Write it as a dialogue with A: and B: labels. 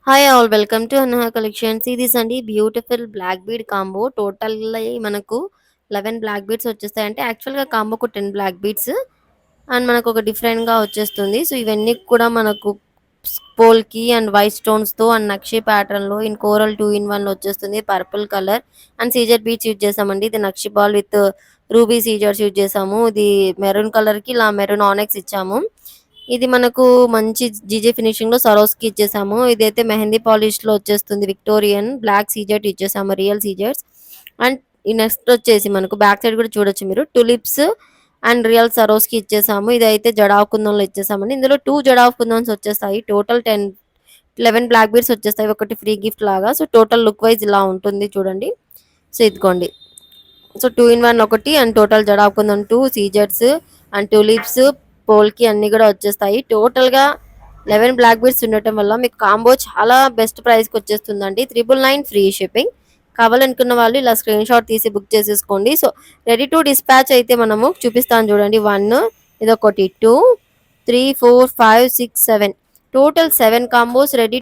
A: Hi all welcome to Anha collections. ఇది అండి beautiful black bead combo. Total మనకు 11 black beads వచ్చేస్తాయి. అంటే యాక్చువల్గా కాంబోకు 10 బ్లాక్ బీడ్స్ అండ్ మనకు ఒక డిఫరెంట్ గా వచ్చేస్తుంది. సో ఇవన్నీ కూడా మనకు పోల్కి అండ్ వైట్ స్టోన్స్ తో అండ్ నక్షి ప్యాటర్న్ లో ఇన్ కోరల్ 2 in 1 వచ్చేస్తుంది. Purple colour and CZ beads use చేసామండి. ఇది నక్షి బాల్ విత్ రూబీ సీజర్స్ యూజ్ చేసాము. ఇది మెరూన్ కలర్ కి ఇలా మెరూన్ ఆనెక్స్ ఇచ్చాము. ఇది మనకు మంచి జీజే ఫినిషింగ్ లో సరోస్కి ఇచ్చేసాము. ఇదైతే మెహందీ పాలిష్ లో వచ్చేస్తుంది. విక్టోరియన్ బ్లాక్ సీజెట్ ఇచ్చేసాము, రియల్ సీజర్స్. అండ్ ఈ నెక్స్ట్ వచ్చేసి మనకు బ్యాక్ సైడ్ కూడా చూడొచ్చు మీరు, టులిప్స్ అండ్ రియల్ సరోస్కి ఇచ్చేసాము. ఇదైతే జడావ్ కుందంలో ఇచ్చేసామండి. ఇందులో 2 జడావ్ కుందన్స్ వచ్చేస్తాయి. టోటల్ 11 బ్లాక్ బీడ్స్ వచ్చేస్తాయి, ఒకటి ఫ్రీ గిఫ్ట్ లాగా. సో టోటల్ లుక్ వైజ్ ఇలా ఉంటుంది చూడండి. సో ఇదిగోండి. సో 2 in 1 ఒకటి అండ్ టోటల్ జడాకుందం 2 సీజర్స్ అండ్ టూలిప్స్ పోల్కి అన్ని కూడా వచ్చేస్తాయి. టోటల్ గా 11 బ్లాక్ బీడ్స్ ఉండటం వల్ల మీకు కాంబో చాలా బెస్ట్ ప్రైస్ కి వచ్చేస్తుందండి. 999 ఫ్రీ షిప్పింగ్. కావాలనుకున్న వాళ్ళు ఇలా స్క్రీన్ షాట్ తీసి బుక్ చేసేసుకోండి. సో రెడీ టు డిస్పాచ్ అయితే మనము చూపిస్తాను చూడండి. 1 ఇదొకటి, 2 3 4 5 6 7 టోటల్ 7 కాంబోస్ రెడీ